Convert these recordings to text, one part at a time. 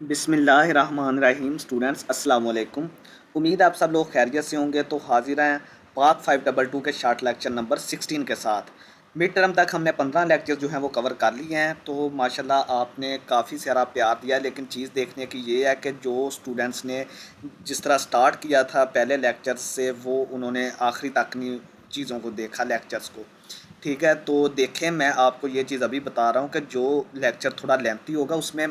बिस्मिल्लाहिर्रहमानिर्रहीम। स्टूडेंट्स अस्सलाम वालेकुम। उम्मीद है आप सब लोग खैरियत से होंगे। तो हाजिर हैं पाक 522 के शार्ट लेक्चर नंबर 16 के साथ। मिड टर्म तक हमने 15 लेक्चर जो हैं वो कवर कर लिए हैं। तो माशाल्लाह आपने काफ़ी सारा प्यार दिया, लेकिन चीज़ देखने की ये है कि जो स्टूडेंट्स ने जिस तरह स्टार्ट किया था पहले लेक्चर से, वो उन्होंने आखिरी तक नहीं चीज़ों को देखा, लेक्चर्स को। ठीक है, तो देखें, मैं आपको ये चीज़ अभी बता रहा हूँ कि जो लेक्चर थोड़ा लेंथी होगा उसमें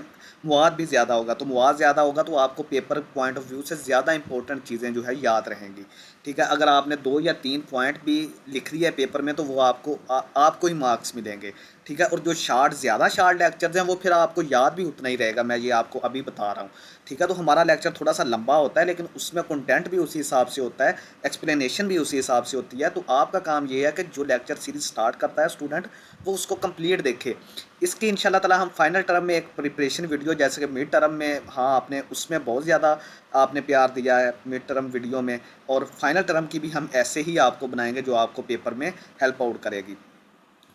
मवाद भी ज़्यादा होगा। तो मवाद ज़्यादा होगा तो आपको पेपर पॉइंट ऑफ व्यू से ज़्यादा इंपॉर्टेंट चीज़ें जो है याद रहेंगी। ठीक है, अगर आपने 2 या 3 पॉइंट भी लिख लिया है पेपर में तो वो आपको ही मार्क्स मिलेंगे। ठीक है, और जो ज़्यादा शार्ट लेक्चर्स हैं वो फिर आपको याद भी उतना ही रहेगा, मैं ये आपको अभी बता रहा हूँ। ठीक है, तो हमारा लेक्चर थोड़ा सा लंबा होता है, लेकिन उसमें कंटेंट भी उसी हिसाब से होता है, एक्सप्लेनेशन भी उसी हिसाब से होती है। तो आपका काम ये है कि जो लेक्चर सीरीज स्टार्ट करता है स्टूडेंट, वो उसको कंप्लीट देखे। इसकी इंशाल्लाह ताला हम फाइनल टर्म में एक प्रिपरेशन वीडियो, जैसे कि मिड टर्म में, हाँ आपने उसमें बहुत ज़्यादा आपने प्यार दिया है मिड टर्म वीडियो में, और फाइनल टर्म की भी हम ऐसे ही आपको बनाएंगे जो आपको पेपर में हेल्प आउट करेगी।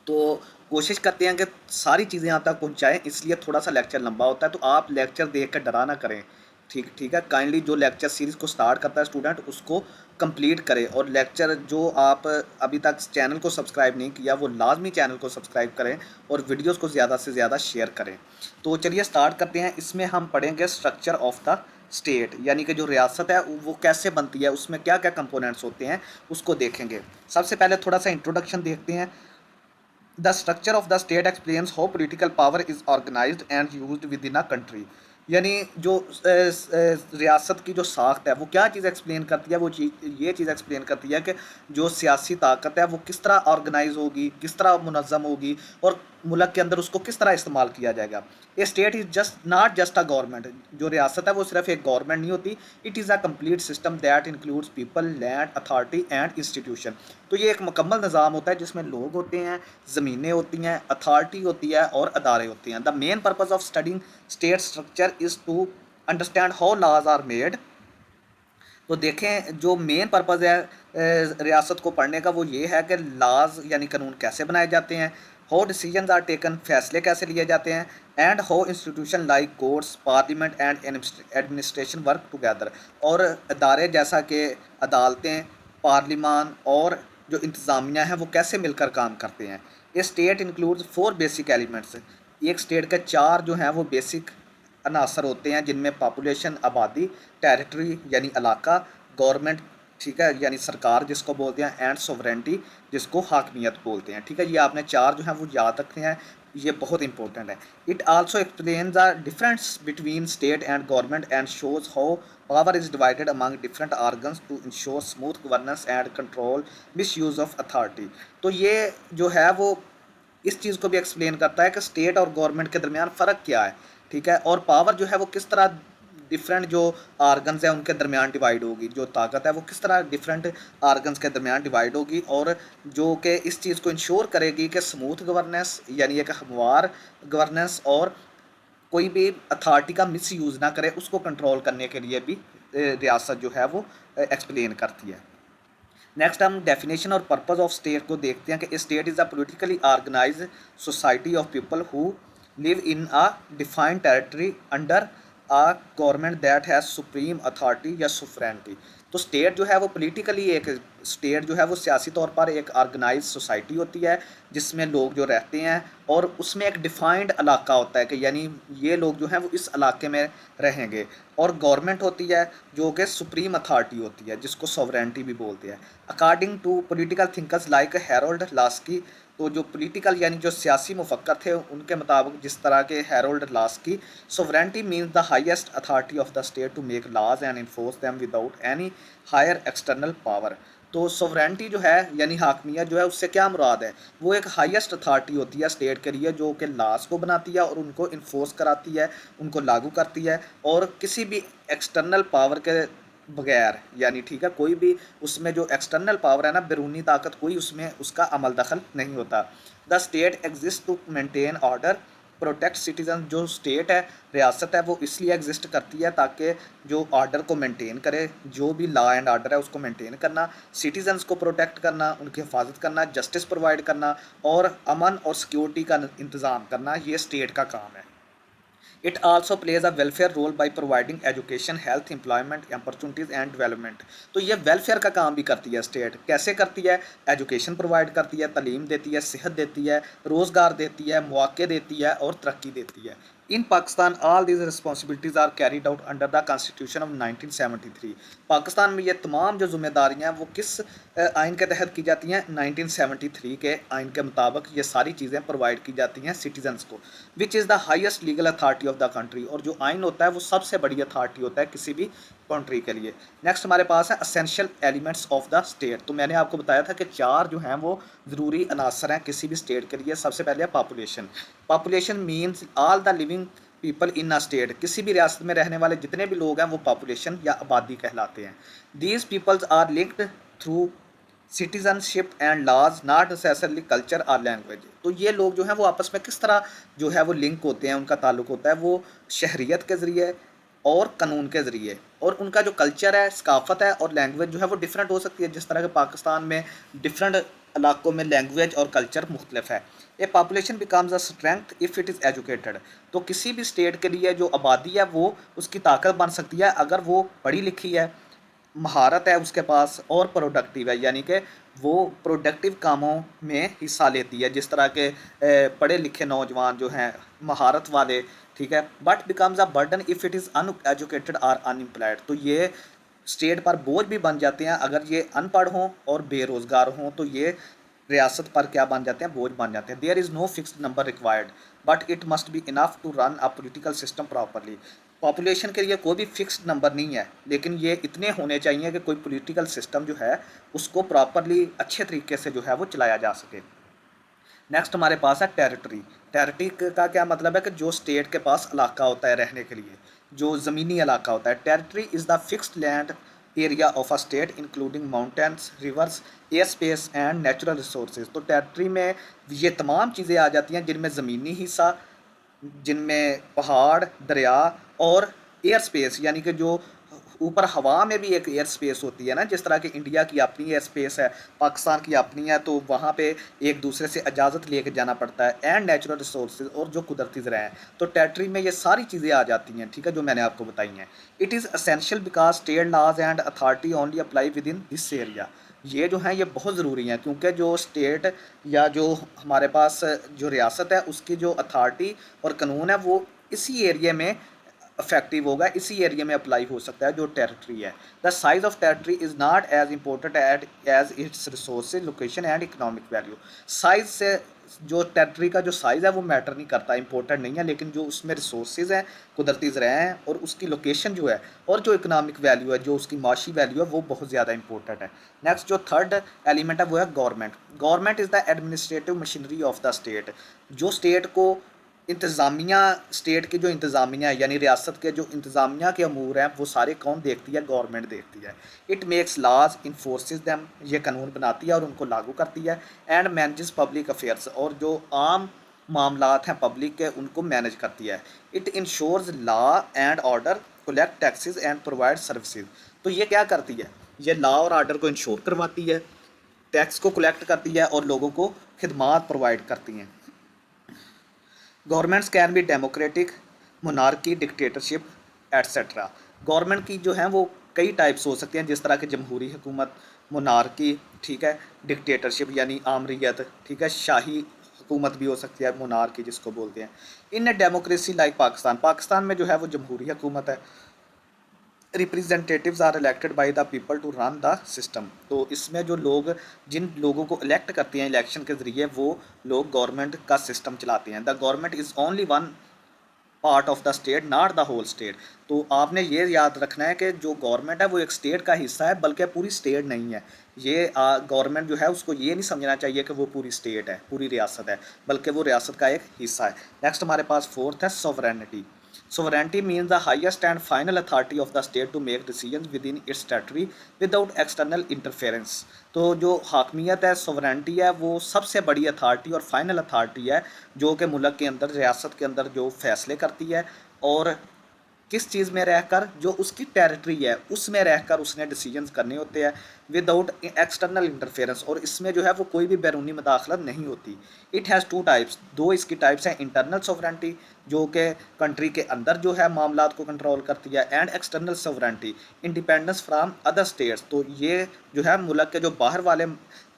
तो कोशिश करते हैं कि सारी चीज़ें आप तक पहुँचाएँ, इसलिए थोड़ा सा लेक्चर लंबा होता है। तो आप लेक्चर देख कर डरा ना करें। ठीक ठीक है, काइंडली जो लेक्चर सीरीज़ को स्टार्ट करता है स्टूडेंट उसको कंप्लीट करें। और लेक्चर जो आप अभी तक चैनल को सब्सक्राइब नहीं किया वो लाजमी चैनल को सब्सक्राइब करें और वीडियोस को ज़्यादा से ज़्यादा शेयर करें। तो चलिए स्टार्ट करते हैं। इसमें हम पढ़ेंगे स्ट्रक्चर ऑफ द स्टेट, यानी कि जो रियासत है वो कैसे बनती है, उसमें क्या क्या कंपोनेंट्स होते हैं उसको देखेंगे। सबसे पहले थोड़ा सा इंट्रोडक्शन देखते हैं। The structure of the state explains how political power is organized and used within a country। यानी जो रियासत की जो साख्त है वो क्या चीज़ एक्सप्लेन करती है, वो चीज़ ये चीज़ एक्सप्लेन करती है कि जो सियासी ताकत है वो किस तरह ऑर्गेनाइज होगी, किस तरह मुनज़्ज़म होगी, और मुल्क के अंदर उसको किस तरह इस्तेमाल किया जाएगा। A state is just not just a government. जो रियासत है वो सिर्फ एक गवर्नमेंट नहीं होती। It is a complete system that includes people, land, authority and institution. तो ये एक मुकम्मल निज़ाम होता है जिसमें लोग होते हैं, ज़मीनें होती हैं, अथॉरिटी होती है और अदारे होते हैं। The main purpose of studying state structure is to understand how laws are made. तो देखें, जो मेन पर्पज़ है रियासत को पढ़ने का वो ये है कि लॉज यानी कानून कैसे बनाए जाते हैं, हाउ डिसीजंस आर टेकन, फैसले कैसे लिए जाते हैं, and how institution like courts, parliament and administration work together. और अदारे जैसा कि अदालतें, पार्लिमान और जो इंतज़ामिया है वो कैसे मिलकर काम करते हैं। ये स्टेट इंक्लूड्स 4 बेसिक एलिमेंट्स। एक स्टेट के 4 जो हैं वो बेसिक अनासर होते हैं, जिनमें पॉपुलेशन आबादी, टेरिटरी यानी इलाका, गवर्नमेंट ठीक है यानी सरकार जिसको बोलते हैं, एंड सोवरेंटी जिसको हाकमियत बोलते हैं। ठीक है, ये आपने 4 जो हैं वो याद रखने हैं, ये बहुत इंपॉर्टेंट है। It also explain the difference between state and government and shows how power is divided among different organs to ensure smooth governance and control misuse of authority. तो ये जो है वो इस चीज़ को भी एक्सप्लेन करता है कि स्टेट और गवर्नमेंट के दरमियान फ़र्क क्या है। ठीक है, और पावर जो है वो किस तरह डिफरेंट जो आर्गन्स हैं उनके दरमियान डिवाइड होगी, जो ताकत है वो किस तरह डिफरेंट आर्गन्स के दरमियान डिवाइड होगी, और जो कि इस चीज़ को इंश्योर करेगी कि स्मूथ गवर्नेंस यानी एक हमवार गवर्नेंस, और कोई भी अथॉरिटी का मिस यूज़ ना करे, उसको कंट्रोल करने के लिए भी रियासत जो है वो एक्सप्लेन करती है। नेक्स्ट हम डेफिनेशन और पर्पस ऑफ स्टेट को देखते हैं कि state is a politically organise society of people who live in a defined territory under a government that has supreme authority या सुफ्रेनिटी। तो स्टेट जो है वो पोलिटिकली एक स्टेट जो है वो सियासी तौर पर एक ऑर्गेनाइज सोसाइटी होती है जिसमें लोग जो रहते हैं, और उसमें एक डिफाइंड इलाका होता है कि यानी ये लोग जो हैं वो इस इलाके में रहेंगे। और गवर्नमेंट होती है जो कि सुप्रीम अथॉरिटी होती है जिसको सॉवरेंटी भी बोलते हैं। According to political thinkers like Harold Laski. तो जो पॉलिटिकल यानी जो सियासी मुफक्कर थे उनके मुताबिक, जिस तरह के Harold Laski, sovereignty means the highest authority of the state to make laws and enforce them without any higher external power. तो सोवरेंटी जो है यानी हाकमियत जो है उससे क्या मुराद है, वो एक हाईएस्ट अथॉरिटी होती है स्टेट के लिए जो कि लॉज को बनाती है और उनको इन्फोर्स कराती है, उनको लागू करती है, और किसी भी एक्सटर्नल पावर के बगैर, यानी ठीक है कोई भी उसमें जो एक्सटर्नल पावर है ना, बैरूनी ताकत, कोई उसमें उसका अमल दखल नहीं होता। The state exist to maintain order, protect citizen. जो स्टेट है, रियासत है, वो इसलिए एग्जिस्ट करती है ताकि जो ऑर्डर को मेंटेन करे, जो भी लॉ एंड ऑर्डर है उसको मेंटेन करना, सिटीजन्स को प्रोटेक्ट करना, उनकी हिफाजत करना, जस्टिस प्रोवाइड करना, और अमन और सिक्योरिटी का इंतज़ाम करना, ये स्टेट का काम है। It also plays a welfare role by providing education, health, employment opportunities and development. तो ये वेलफेयर का काम भी करती है स्टेट। कैसे करती है? एजुकेशन प्रोवाइड करती है, तालीम देती है, सेहत देती है, रोज़गार देती है, मौके देती है और तरक्की देती है। In Pakistan all these responsibilities are carried out under the constitution of 1973। Pakistan में ये तमाम जो जिम्मेदारियाँ वो किस आइन के तहत की जाती हैं? 1973 के आइन के मुताबिक ये सारी चीज़ें प्रोवाइड की जाती हैं सिटीजन्स को, which is the highest legal authority of the country. और जो आइन होता है वो सबसे बड़ी अथॉरिटी होता है किसी भी कंट्री के लिए। नेक्स्ट हमारे पास है essential elements of the state. तो मैंने आपको बताया था कि 4 जो हैं वो ज़रूरी अनासर हैं किसी भी स्टेट के लिए। सबसे पहले है population. Population means all the living people in a state. किसी भी रियासत में रहने वाले जितने भी लोग हैं वो पॉपुलेशन या आबादी कहलाते हैं। These peoples are linked through citizenship and laws, not necessarily culture और लैंग्वेज। तो ये लोग जो हैं वो आपस में किस तरह जो है वो लिंक होते हैं, उनका ताल्लुक होता है वो शहरियत के ज़रिए और कानून के ज़रिए। और उनका जो कल्चर है, सकाफ़त है और लैंग्वेज जो है वो डिफरेंट हो सकती है। जिस तरह के पाकिस्तान में डिफरेंट इलाकों में लैंग्वेज और कल्चर मुख्तलिफ है। ए population becomes a strength if it is educated. तो किसी भी स्टेट के लिए जो आबादी है वो उसकी ताकत बन सकती है अगर वो पढ़ी लिखी है, महारत है उसके पास और प्रोडक्टिव है, यानी कि वो प्रोडक्टिव कामों में हिस्सा लेती है। जिस तरह के पढ़े लिखे नौजवान जो हैं, महारत वाले, ठीक है। But becomes a burden if it is uneducated और अनएम्प्लॉयड। तो ये स्टेट पर बोझ भी बन जाते हैं अगर ये अनपढ़ हों और बेरोज़गार हों। तो ये रियासत पर क्या बन जाते हैं? बोझ बन जाते हैं। There is no fixed number required but it must be enough to run a political system properly. Population के लिए कोई भी फिक्स्ड नंबर नहीं है, लेकिन ये इतने होने चाहिए कि कोई पॉलिटिकल सिस्टम जो है उसको प्रॉपरली अच्छे तरीके से जो है वो चलाया जा सके। नेक्स्ट हमारे पास है टेरिटरी। टेरिटरी का क्या मतलब है? कि जो स्टेट के पास इलाका होता है रहने के लिए, जो ज़मीनी इलाका होता है। Territory is the fixed land area of a state including mountains, reverse, air space and natural resources. तो टेरिटरी में ये तमाम चीज़ें आ जाती हैं जिनमें ज़मीनी हिस्सा, जिनमें पहाड़, दरिया और एयर स्पेस, यानी कि जो ऊपर हवा में भी एक एयर स्पेस होती है ना। जिस तरह की इंडिया की अपनी एयर स्पेस है, पाकिस्तान की अपनी है, तो वहाँ पे एक दूसरे से इजाज़त लेके जाना पड़ता है। एंड नेचुरल रिसोर्सेज, और जो कुदरती ज़राए हैं। तो टेरिटरी में ये सारी चीज़ें आ जाती हैं, ठीक है, जो मैंने आपको बताई हैं। It is essential because state laws and authority only apply within this area. ये जो हैं ये बहुत ज़रूरी हैं, क्योंकि जो स्टेट या जो हमारे पास जो रियासत है उसकी जो अथॉरिटी और कानून है वो इसी एरिया में इफेक्टिव होगा, इसी एरिया में अप्लाई हो सकता है जो टेरिटरी है। The size of territory is not as important as its resources, location and economic value. Size से जो टेरिटरी का जो साइज़ है वो मैटर नहीं करता, इंपॉर्टेंट नहीं है, लेकिन जो उसमें रिसोर्सेज हैं, कुदरती ज़राए हैं और उसकी लोकेशन जो है और जो इकोनॉमिक वैल्यू है, जो उसकी माशी वैल्यू है, वो बहुत ज़्यादा इंपॉर्टेंट है। नेक्स्ट जो थर्ड एलिमेंट है वो है government. Government is the administrative machinery of the state. जो स्टेट को इंतज़ामिया, स्टेट की जो इंतज़ामिया है यानी रियासत के जो इंतज़ामिया के अमूर हैं वो सारे कौन देखती है? गवर्नमेंट देखती है। इट मेक्स लॉज, इन्फोर्सेस दैम, ये कानून बनाती है और उनको लागू करती है। एंड मैनेजेस पब्लिक अफेयर्स, और जो आम मामलात हैं पब्लिक के उनको मैनेज करती है। It ensures law and order, collect taxes and provide services. तो ये क्या करती है? ये लॉ और आर्डर को इंश्योर करवाती है, टैक्स को कलेक्ट करती है और लोगों को खिदमात प्रोवाइड करती हैं। Governments can be democratic, monarchy, dictatorship etcetera. Government की जो हैं वो कई टाइप्स हो सकती हैं, जिस तरह की जमहूरी हुकूमत, मोनार्की, ठीक है, डिक्टेटरशिप यानी आमरीत, ठीक है, शाही हुकूमत भी हो सकती है, मोनार्की जिसको बोलते हैं। In democracy like Pakistan, Pakistan में जो है वो जमहूरी हुकूमत है। Representatives are elected by the people to run the system. तो इसमें जो लोग, जिन लोगों को इलेक्ट करते हैं इलेक्शन के ज़रिए, वो लोग गवर्नमेंट का सिस्टम चलाते हैं। The government is only one part of the state, not the whole state. तो आपने ये याद रखना है कि जो गवर्नमेंट है वो एक स्टेट का हिस्सा है, बल्कि पूरी स्टेट नहीं है। ये गवर्नमेंट जो है उसको ये नहीं समझना चाहिए कि वो पूरी स्टेट है, पूरी रियासत है, बल्कि वो रियासत का एक हिस्सा है। नेक्स्ट हमारे पास फोर्थ है sovereignty. Sovereignty means the highest and final authority of the state to make decisions within its territory without external interference। तो जो हाकमियत है, सोवरेनिटी है, वो सबसे बड़ी अथॉरिटी और फाइनल अथॉरिटी है जो कि मुल्क के अंदर, रियासत के अंदर जो फैसले करती है और किस चीज़ में रहकर, जो उसकी टेरिटरी है उसमें रहकर उसने डिसीजंस करने होते हैं विदाउट एक्सटर्नल इंटरफेरेंस, और इसमें जो है वो कोई भी बैरूनी मदाखलत नहीं होती। इट हैज़ टू टाइप्स, दो इसकी टाइप्स हैं, इंटरनल सोवरेंटी जो कि कंट्री के अंदर जो है मामलात को कंट्रोल करती है, and external sovereignty independence from other states, तो ये जो है मुल्क के जो बाहर वाले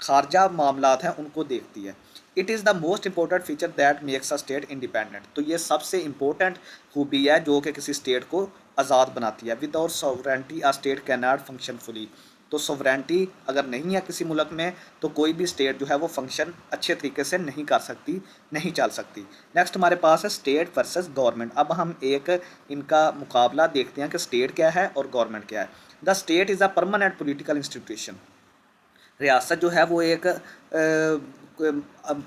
खारजा मामलात हैं उनको देखती है। It is the most important feature that makes a state independent, तो ये सबसे इंपॉर्टेंट खूबी है जो कि किसी स्टेट को आज़ाद बनाती है। Without sovereignty a state can not function fully, तो सोवरेंटी अगर नहीं है किसी मुल्क में तो कोई भी स्टेट जो है वो फंक्शन अच्छे तरीके से नहीं कर सकती, नहीं चल सकती। नेक्स्ट हमारे पास है स्टेट वर्सेस गवर्नमेंट। अब हम एक इनका मुकाबला देखते हैं कि स्टेट क्या है और गवर्नमेंट क्या है। The state is a permanent political institution, रियासत जो है वो एक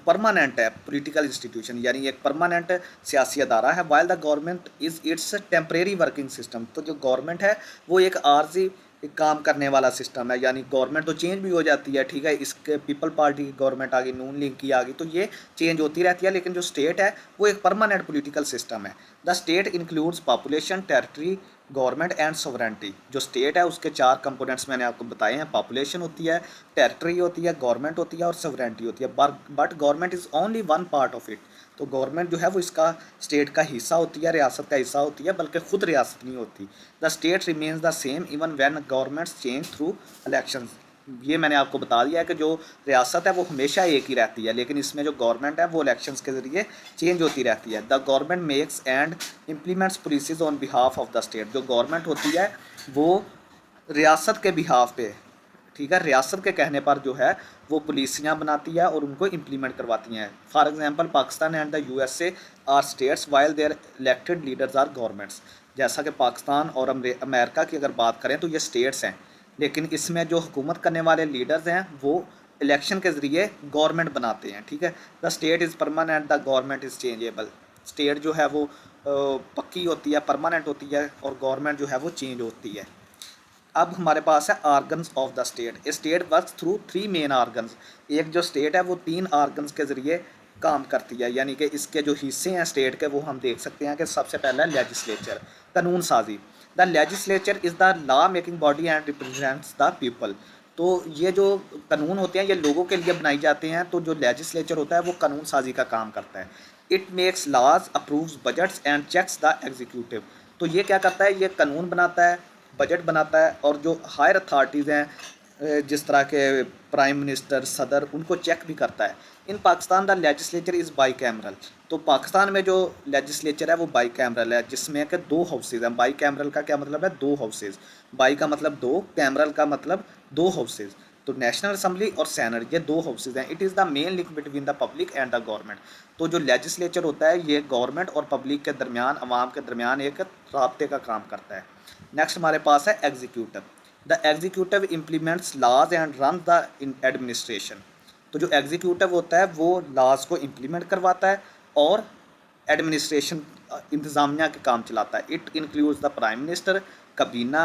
परमानेंट है पॉलिटिकल इंस्टीट्यूशन, यानी एक परमानेंट सियासी अदारा है। While the government is it's temporary working system, तो जो गवर्नमेंट है वो एक आर्जी काम करने वाला सिस्टम है, यानी गवर्नमेंट तो चेंज भी हो जाती है, ठीक है, इसके पीपल पार्टी की गवर्नमेंट आ गई, नून लीग की आ गई, तो ये चेंज होती रहती है, लेकिन जो स्टेट है वो एक परमानेंट पॉलिटिकल सिस्टम है। The state includes population, territory, government and sovereignty. जो स्टेट है उसके चार कंपोनेंट्स मैंने आपको बताए हैं, पॉपुलेशन होती है, टेरिटरी होती है, गवर्नमेंट होती है और सोवरेंटी होती है। But government is only one part of it, तो गवर्नमेंट जो है वो इसका स्टेट का हिस्सा होती है, रियासत का हिस्सा होती है, बल्कि खुद रियासत नहीं होती। The state remains the same even when governments change through elections, ये मैंने आपको बता दिया है कि जो रियासत है वो हमेशा एक ही रहती है, लेकिन इसमें जो गवर्नमेंट है वो इलेक्शंस के ज़रिए चेंज होती रहती है। The government makes and implements policies on behalf of the state, जो गवर्नमेंट होती है वो रियासत के बिहाफ पे, ठीक है, रियासत के कहने पर जो है वो पॉलिसियाँ बनाती है और उनको इम्प्लीमेंट करवाती हैं। For example Pakistan and the USA are states while their elected leaders are governments, जैसा कि पाकिस्तान और अमेरिका की अगर बात करें तो ये स्टेट्स हैं, लेकिन इसमें जो हुकूमत करने वाले लीडर्स हैं वो इलेक्शन के ज़रिए गवर्नमेंट बनाते हैं, ठीक है। The state is permanent, the government is changeable, state जो है वो पक्की होती है, परमानेंट होती है, और गवर्नमेंट जो है वो चेंज होती है। अब हमारे पास है organs of the state. State works through three main organs, एक जो स्टेट है वो तीन आर्गन्स के ज़रिए काम करती है, यानी कि इसके जो हिस्से हैं स्टेट के वो हम देख सकते हैं कि सबसे पहला है लेजिस्लेचर, कानून साजी। The legislature is the law making body and represents the people, तो ये जो कानून होते हैं ये लोगों के लिए बनाए जाते हैं, तो जो लेजिस्लेचर होता है वो कानून साजी का काम करता है। It makes laws, approves budgets and checks the executive, तो ये क्या करता है, ये कानून बनाता है, बजट बनाता है, और जो हायर अथॉरिटीज़ हैं जिस तरह के प्राइम मिनिस्टर, सदर, उनको चेक भी करता है। In Pakistan the legislature is bicameral, तो पाकिस्तान में जो लेजिस्लेचर है वो बाई कैमरल है, जिसमें कि दो हाउसेज हैं। बाई कैमरल का क्या मतलब है, दो हाउसेज, बाई का मतलब दो, कैमरल का मतलब दो हाउसेज, तो नेशनल असम्बली और सेनेट ये दो हाउसेज हैं। It is the main link between the public and the government, तो जो लेजिस्लेचर होता है ये गवर्नमेंट और पब्लिक के दरमियान, अवाम के दरमियान एक राब्ते का काम करता है। नेक्स्ट हमारे पास है executive. The executive implements laws and run the administration, तो जो एग्जीक्यूटिव होता है वो लॉज को इम्प्लीमेंट करवाता है और एडमिनिस्ट्रेशन, इंतज़ामिया के काम चलाता है। It includes the prime minister, कबीना,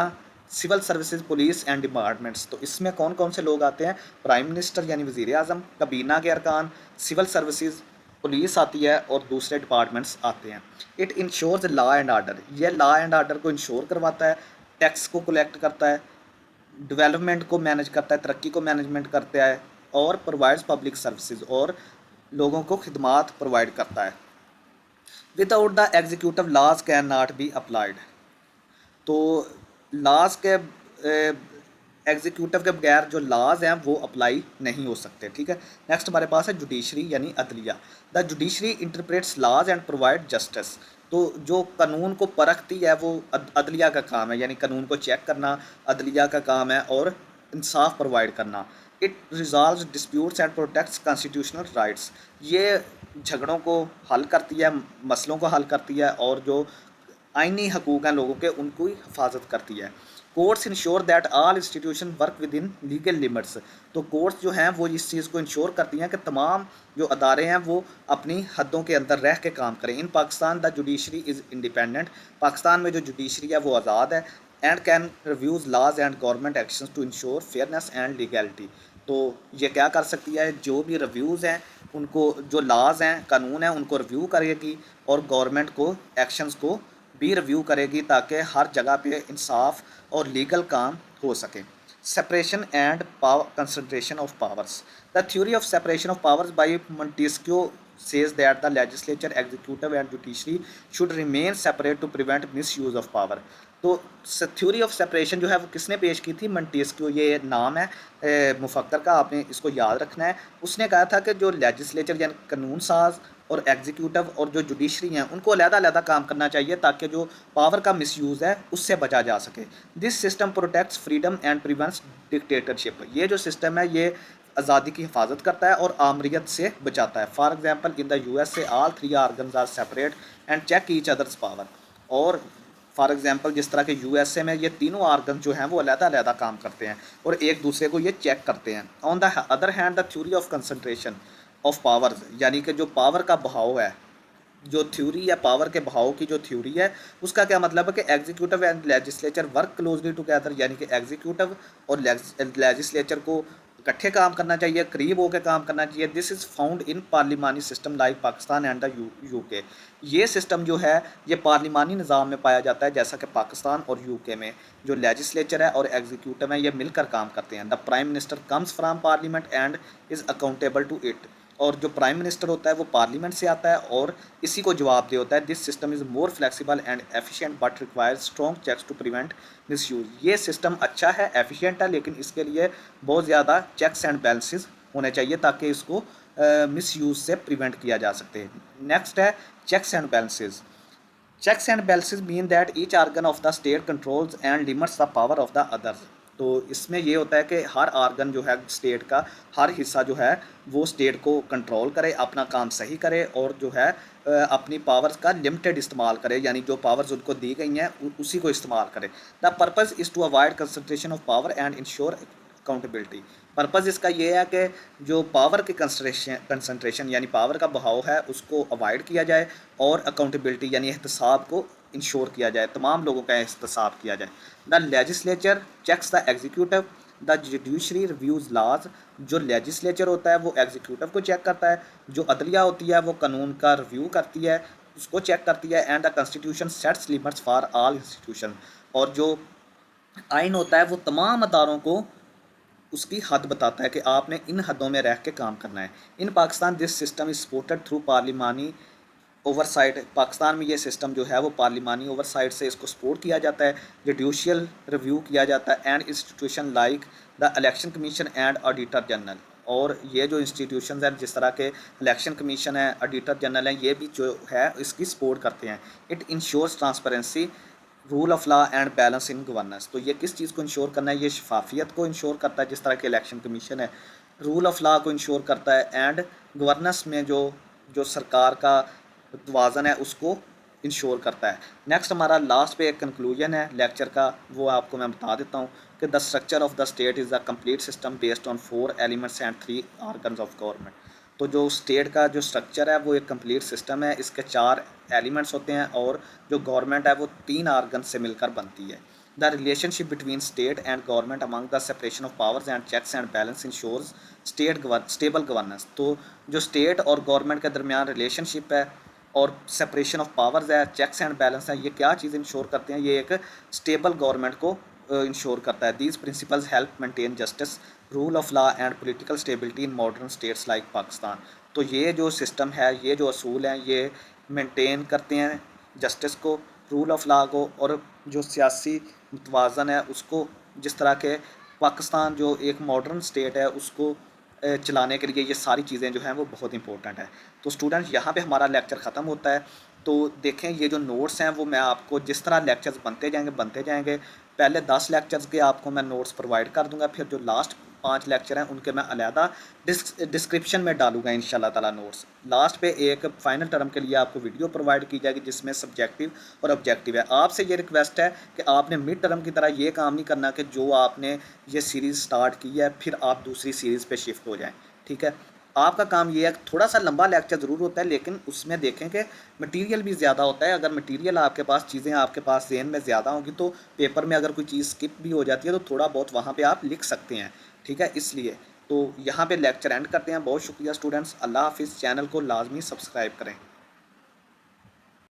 civil services, police and departments, तो इसमें कौन कौन से लोग आते हैं, प्राइम मिनिस्टर यानी वज़ीर आज़म, कबीना के अरकान, सिविल सर्विसेज, पुलिस आती है और दूसरे डिपार्टमेंट्स आते हैं। It ensures law and order, यह लॉ एंड आर्डर को इंश्योर करवाता है, टैक्स को कलेक्ट करता है, डेवलपमेंट को मैनेज करता है, तरक्की को मैनेजमेंट करता है, और प्रोवाइड्स पब्लिक सर्विसेज, और लोगों को खिदमात प्रोवाइड करता है। Without the executive laws can not be applied, तो लॉज के एग्जीक्यूटिव के बगैर जो लॉज हैं वो अप्लाई नहीं हो सकते, ठीक है। नेक्स्ट हमारे पास है जुडिशरी यानी अदलिया। The judiciary interprets laws and provide justice, तो जो कानून को परखती है वो अदलिया का काम है, यानी कानून को चेक करना अदलिया का काम है और इंसाफ प्रोवाइड करना। It resolves disputes and protects constitutional rights, ये झगड़ों को हल करती है, मसलों को हल करती है, और जो आइनी हकूक़ हैं लोगों के उनको ही हिफाजत करती है। Courts ensure that all institution work with in legal limits, तो कोर्ट्स जो हैं वो इस चीज़ को इंश्योर करती हैं कि तमाम जो अदारे हैं वो अपनी हदों के अंदर रह के काम करें। In Pakistan the judiciary is independent, Pakistan में जो जुडिशरी है वो आज़ाद है, and can reviews laws and government actions to ensure fairness and legality, तो ये क्या कर सकती है, जो भी रिव्यूज़ हैं उनको, जो लॉज हैं, कानून हैं, उनको रिव्यू करेगी और गवर्नमेंट को एक्शंस को भी रिव्यू करेगी ताकि हर जगह पे इंसाफ और लीगल काम हो सके। Separation and power concentration of powers. The theory of separation of powers by Montesquieu says that the legislature, executive and judiciary should remain separate to prevent misuse of power। तो theory of separation जो है वो किसने पेश की थी? Montesquieu, ये नाम है मुफक्कर का, आपने इसको याद रखना है। उसने कहा था कि जो लेजिस्लेचर यानी कानून साज और एग्जीक्यूटिव और जो जुडिशरी हैं उनको अलग-अलग काम करना चाहिए ताकि जो पावर का मिसयूज़ है उससे बचा जा सके। This system protects freedom and prevents dictatorship. ये जो सिस्टम है ये आज़ादी की हिफाजत करता है और आमरीत से बचाता है। For example in the USA all 3 organs are separate and check each others power. और फॉर एग्जांपल जिस तरह के USA में ये तीनों आर्गन जो हैं वो अलग-अलग काम करते हैं और एक दूसरे को ये चेक करते हैं। On the other hand the theory of concentration of powers, यानी कि जो पावर का बहाव है, जो थ्योरी या पावर के बहाव की जो थ्योरी है उसका क्या मतलब है कि executive and legislature work closely together, यानी कि एग्जीक्यूटिव और लेजिस्लेचर को इकट्ठे काम करना चाहिए, करीब होकर काम करना चाहिए। दिस इज़ फाउंड इन पार्लिमानी system like Pakistan and the UK। ये सिस्टम जो है ये पार्लिमानी निज़ाम में पाया जाता है, जैसा कि पाकिस्तान और UK में जो लेजिस्लेचर है और एग्जीक्यूटिव है ये मिलकर काम करते हैं। The prime minister comes from parliament and is accountable to it. और जो प्राइम मिनिस्टर होता है वो पार्लियामेंट से आता है और इसी को जवाब दे होता है। This system is more flexible and efficient but requires strong checks to prevent misuse. ये सिस्टम अच्छा है, एफिशिएंट है, लेकिन इसके लिए बहुत ज़्यादा चेक्स एंड बैलेंसेस होने चाहिए ताकि इसको मिसयूज़ से प्रिवेंट किया जा सके। नेक्स्ट है checks and balances. Checks and balances mean that each organ of the state controls and limits the power of the others. तो इसमें ये होता है कि हर आर्गन जो है स्टेट का, हर हिस्सा जो है वो स्टेट को कंट्रोल करे, अपना काम सही करे और जो है अपनी पावर्स का लिमिटेड इस्तेमाल करे, यानी जो पावर्स उनको दी गई हैं उसी को इस्तेमाल करे। The purpose is to avoid concentration of power and ensure accountability. Purpose इसका ये है कि जो पावर की कंसंट्रेशन यानी पावर का बहाव है उसको अवॉइड किया जाए और अकाउंटेबिलिटी यानी एहतसाब को इंश्योर किया जाए, तमाम लोगों का एहतसाब किया जाए। The legislature checks the executive, the judiciary reviews laws. जो लेजिस्लेचर होता है वो एग्जीक्यूटिव को चेक करता है, जो अदलिया होती है वो कानून का रिव्यू करती है, उसको चेक करती है। And the constitution sets limits for all institution. और जो आइन होता है वो तमाम अदारों को उसकी हद बताता है कि आपने इन हदों में रह के काम करना है। In Pakistan this system is supported through पार्लिमानी ओवरसाइट। पाकिस्तान में ये सिस्टम जो है वो पार्लिमानी ओवरसाइट से इसको सपोर्ट किया जाता है, जुडिशियल रिव्यू किया जाता है and institution like the election commission and auditor general. और ये जो इंस्टीट्यूशन हैं जिस तरह के इलेक्शन कमीशन है, ऑडिटर जनरल हैं, ये भी जो है इसकी सपोर्ट करते हैं। It ensures transparency, rule of law and balance in governance. तो ये किस चीज़ को इंश्योर करना है? ये शफाफियत को इंश्योर करता है जिस तरह के इलेक्शन कमीशन है, रूल ऑफ लॉ को इंश्योर करता है एंड गवर्नेंस में जो जो सरकार का तवाज़न है उसको इंश्योर करता है। नेक्स्ट हमारा लास्ट पे एक कंक्लूजन है लेक्चर का, वो आपको मैं बता देता हूँ कि the structure of the state is the complete system based on 4 elements and 3 organs of government. तो जो स्टेट का जो स्ट्रक्चर है वो एक कंप्लीट सिस्टम है, इसके 4 एलिमेंट्स होते हैं और जो गवर्नमेंट है वो 3 ऑर्गन से मिलकर बनती है। The relationship between state and government among the separation of powers and checks and balance ensures stable governance. तो जो स्टेट और गवर्नमेंट के दरमियान रिलेशनशिप है और सेपरेशन ऑफ पावर्स है, चेक्स एंड बैलेंस है, ये क्या चीज़ इंश्योर करते हैं? ये एक स्टेबल गवर्नमेंट को इंश्योर करता है। These principles help maintain justice, rule of law and political stability in modern states like Pakistan. तो ये जो सिस्टम है, ये जो असूल हैं, ये मेंटेन करते हैं जस्टिस को, रूल ऑफ लॉ को और जो सियासी तवाज़न है उसको। जिस तरह के पाकिस्तान जो एक मॉडर्न स्टेट है उसको चलाने के लिए ये सारी चीज़ें जो हैं वो बहुत इंपॉर्टेंट है। तो स्टूडेंट्स यहाँ पे हमारा लेक्चर ख़त्म होता है। तो देखें ये जो नोट्स हैं वो मैं आपको जिस तरह लेक्चर्स बनते जाएंगे पहले 10 लेक्चर्स के आपको मैं नोट्स प्रोवाइड कर दूंगा, फिर जो लास्ट 5 लेक्चर हैं उनके मैं अलहदा डिस्क्रिप्शन में डालूंगा इंशाल्लाह ताला नोट्स। लास्ट पे एक फ़ाइनल टर्म के लिए आपको वीडियो प्रोवाइड की जाएगी जिसमें सब्जेक्टिव और ऑब्जेक्टिव है। आपसे ये रिक्वेस्ट है कि आपने मिड टर्म की तरह ये काम नहीं करना कि जो आपने ये सीरीज़ स्टार्ट की है फिर आप दूसरी सीरीज़ पे शिफ्ट हो जाएं, ठीक है। आपका काम ये है, थोड़ा सा लंबा लेक्चर ज़रूर होता है लेकिन उसमें देखें कि मटेरियल भी ज़्यादा होता है। अगर मटेरियल आपके पास, चीज़ें आपके पास ज़हन में ज़्यादा होंगी तो पेपर में अगर कोई चीज़ स्किप भी हो जाती है तो थोड़ा बहुत वहाँ पे आप लिख सकते हैं, ठीक है। इसलिए तो यहाँ पे लेक्चर एंड करते हैं। बहुत शुक्रिया स्टूडेंट्स, अल्लाह हाफिज़। चैनल को लाजमी सब्सक्राइब करें।